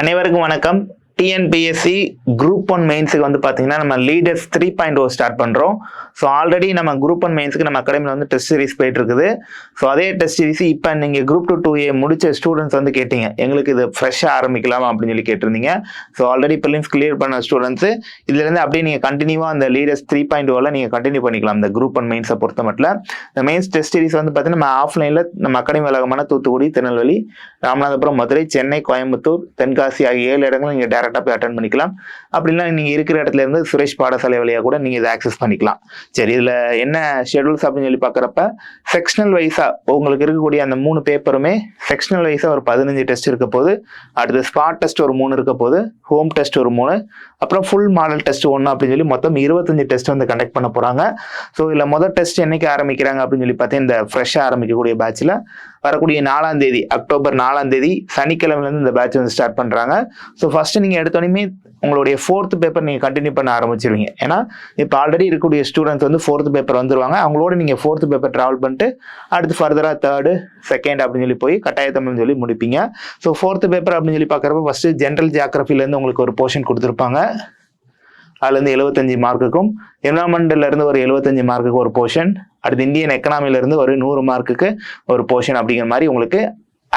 அனைவருக்கும் வணக்கம். TNPSC group 1 மெயின்ஸுக்கு வந்து பார்த்தீங்கன்னா நம்ம லீடர்ஸ் 3.0 ஸ்டார்ட் பண்ணுறோம். ஸோ ஆல்ரெடி நம்ம குரூப் 1 மெயின்ஸுக்கு நம்ம அகாடமியில் வந்து டெஸ்ட் சீரிஸ் போயிட்டு இருக்குது. ஸோ அதே டெஸ்ட் சீரிஸ் இப்போ நீங்கள் குரூப் 2A முடிச்ச ஸ்டூடெண்ட்ஸ் வந்து கேட்டீங்க, எங்களுக்கு இது ஃப்ரெஷ்ஷாக ஆரம்பிக்கலாமா அப்படின்னு சொல்லி கேட்டிருந்தீங்க. ஸோ ஆல்ரெடி ப்ரிலிம்ஸ் கிளியர் பண்ண ஸ்டூடெண்ட்ஸு இதுலேருந்து அப்படியே நீங்கள் கண்டினியூவாக அந்த லீடர்ஸ் 3.0ல நீங்கள் கண்டினியூ பண்ணிக்கலாம். இந்த குரூப் 1 மெயின்ஸை பொறுத்த மட்டும் இந்த மெயின்ஸ் டெஸ்ட் சீரிஸ் வந்து பார்த்தீங்கன்னா நம்ம ஆஃப்லைனில் நம்ம அகாடமி வளாகமான தூத்துக்குடி, திருநெல்வேலி, ராமநாதபுரம், மதுரை, சென்னை, கோயம்புத்தூர், தென்காசி ஆகிய 7 இடங்களும் நீங்கள் டேரெக்டாக போய் அட்டன் பண்ணிக்கலாம். அப்படின்னா நீங்கள் இருக்கிற இடத்துல இருந்து சுரேஷ் பாடசாலை வழியாக கூட நீங்கள் இதை ஆக்சஸ் பண்ணிக்கலாம். சரி, இதில் என்ன ஷெடியூல்ஸ் அப்படின்னு சொல்லி பார்க்குறப்ப செக்ஷனல் வைஸாக உங்களுக்கு இருக்கக்கூடிய அந்த 3 பேப்பருமே செக்ஷனல் வைஸாக ஒரு 15 டெஸ்ட் இருக்க போது, அடுத்து ஸ்பாட் டெஸ்ட் ஒரு 3 இருக்க போது, ஹோம் டெஸ்ட் ஒரு 3, அப்புறம் ஃபுல் மாடல் டெஸ்ட் 1 அப்படின்னு சொல்லி மொத்தம் 25 டெஸ்ட் வந்து கண்டக்ட் பண்ண போகிறாங்க. ஸோ இதில் முதல் டெஸ்ட் என்னைக்கு ஆரம்பிக்கிறாங்க அப்படின்னு சொல்லி பார்த்தீங்கன்னா இந்த ஃப்ரெஷ்ஷாக ஆரம்பிக்கக்கூடிய பேட்சில் வரக்கூடிய 4ஆம் தேதி, அக்டோபர் 4ஆம் தேதி சனிக்கிழமையிலேருந்து இந்த பேட்ச் வந்து ஸ்டார்ட் பண்ணுறாங்க. ஸோ ஃபஸ்ட்டு நீங்கள் எடுத்தோடனே உங்களுடைய 4th பேப்பர் நீங்கள் கண்டினியூ பண்ண ஆரம்பிச்சிருவீங்க. ஏன்னா இப்போ ஆல்ரெடி இருக்கக்கூடிய ஸ்டூடெண்ட்ஸ் வந்து 4th பேப்பர் வந்துருவாங்க. அவங்களோட நீங்கள் 4th பேப்பர் ட்ராவல் பண்ணிட்டு அடுத்து ஃபர்தராக 3rd, 2nd அப்படின்னு சொல்லி போய் கட்டாய தமிழ்னு சொல்லி முடிப்பீங்க. ஸோ 4th பேப்பர் அப்படின்னு சொல்லி பார்க்குறப்ப ஃபஸ்ட்டு ஜென்ரல் ஜியாகிரஃபிலேருந்து உங்களுக்கு ஒரு போர்ஷன் கொடுத்துருப்பாங்க. அதுலேருந்து 75 மார்க்குக்கும், என்வரான்மெண்ட்லேருந்து ஒரு 75 மார்க்குக்கு ஒரு போர்ஷன், அடுத்து இந்தியன் எக்கனாமிலேருந்து ஒரு 100 மார்க்குக்கு ஒரு போர்ஷன் அப்படிங்கிற மாதிரி உங்களுக்கு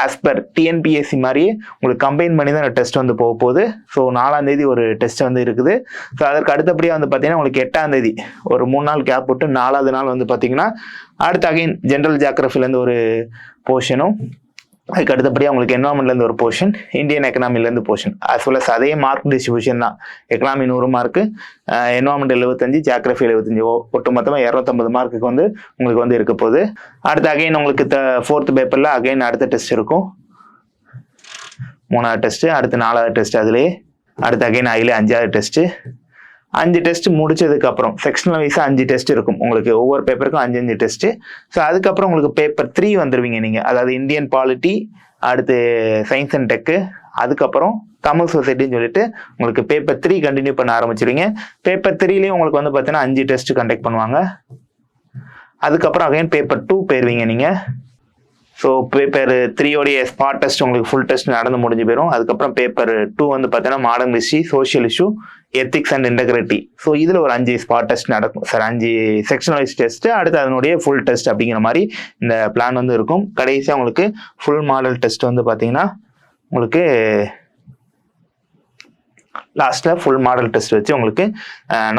ஆஸ் பர் டிஎன்பிஎஸ்சி மாதிரியே உங்களுக்கு கம்பைன் பண்ணி தான் டெஸ்ட் வந்து போக போகுது. ஸோ 4ஆம் தேதி ஒரு டெஸ்ட் வந்து இருக்குது. ஸோ அதற்கு அடுத்தபடியாக வந்து பார்த்தீங்கன்னா உங்களுக்கு 8ஆம் தேதி ஒரு 3 நாள் கேப் விட்டு 4வது நாள் வந்து பார்த்தீங்கன்னா அடுத்து அகைன் ஜென்ரல் ஜியாகிரஃபிலேருந்து ஒரு போர்ஷனும், அதுக்கு அடுத்தபடியாக உங்களுக்கு என்வரான்மெண்ட்லேருந்து ஒரு போர்ஷன், இந்தியன் எக்கனாமிலேருந்து போர்ஷன், as well as அதே மார்க் டிஸ்ட்ரிபியூஷன் தான். எக்கனாமி 100 மார்க்கு, என்வரான்மெண்ட் 75, ஜியாகிரஃபி 75, ஒட்டு மொத்தமாக 250 மார்க்குக்கு வந்து உங்களுக்கு வந்து இருக்க போகுது. அடுத்து அகைன் உங்களுக்கு 4th பேப்பரில் அகைன் அடுத்த டெஸ்ட் இருக்கும், 3வது டெஸ்ட்டு, அடுத்து 4வது டெஸ்ட், அதுலேயே அடுத்து அகைன் அதிலே 5வது டெஸ்ட்டு. 5 டெஸ்ட் முடிச்சதுக்கு அப்புறம் செக்ஷனல் வைஸாக 5 டெஸ்ட் இருக்கும் உங்களுக்கு, ஒவ்வொரு பேப்பருக்கும் 5 டெஸ்ட்டு. ஸோ அதுக்கப்புறம் உங்களுக்கு பேப்பர் 3 வந்துடுவீங்க நீங்கள், அதாவது இந்தியன் பாலிட்டி, அடுத்து சயின்ஸ் அண்ட் டெக்கு, அதுக்கப்புறம் தமிழ் சொசைட்டின்னு சொல்லிட்டு உங்களுக்கு பேப்பர் 3 கண்டினியூ பண்ண ஆரம்பிச்சிருவீங்க. பேப்பர் 3லேயும் உங்களுக்கு வந்து பார்த்தீங்கன்னா 5 டெஸ்ட் கண்டக்ட் பண்ணுவாங்க. அதுக்கப்புறம் அகைன் பேப்பர் 2 போயிருவீங்க நீங்கள். ஸோ பேப்பர் 3யோடைய ஸ்பாட் டெஸ்ட் உங்களுக்கு ஃபுல் டெஸ்ட் நடந்து முடிஞ்சு போயிடும். அதுக்கப்புறம் பேப்பர் 2 வந்து பார்த்தீங்கன்னா modern history, social issue, ethics and integrity. So இதில் ஒரு 5 ஸ்பாட் டெஸ்ட் நடக்கும் சார், 5 செக்ஷன் வைஸ் டெஸ்ட், அடுத்து அதனுடைய ஃபுல் டெஸ்ட் அப்படிங்கிற மாதிரி இந்த பிளான் வந்து இருக்கும். கடைசியாக உங்களுக்கு ஃபுல் மாடல் டெஸ்ட் வந்து பார்த்தீங்கன்னா உங்களுக்கு லாஸ்ட்டில் ஃபுல் மாடல் டெஸ்ட் வச்சு உங்களுக்கு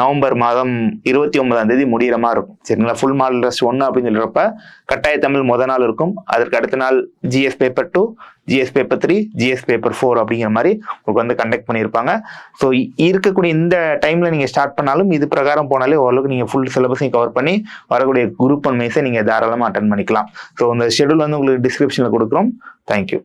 நவம்பர் மாதம் 29ஆம் தேதி முடிகிற மாதிரி இருக்கும். சரிங்களா? ஃபுல் மாடல் டெஸ்ட் 1 அப்படின்னு சொல்கிறப்ப கட்டாய தமிழ் முதல் நாள் இருக்கும், அதற்கு அடுத்த நாள் GS paper 2, GS paper 3, GS paper 4 அப்படிங்கிற மாதிரி உங்களுக்கு வந்து கண்டக்ட் பண்ணியிருப்பாங்க. ஸோ இருக்கக்கூடிய இந்த டைமில் நீங்கள் ஸ்டார்ட் பண்ணாலும் இது பிரகாரம் போனாலே ஓரளவுக்கு நீங்கள் ஃபுல் சிலபஸையும் கவர் பண்ணி வரக்கூடிய குரூப் 1 மெயின்ஸை நீங்கள் தாராளமாக அட்டன் பண்ணிக்கலாம். ஸோ இந்த ஷெடியூல் வந்து உங்களுக்கு டிஸ்கிரிப்ஷனில் கொடுக்குறோம். தேங்க்யூ.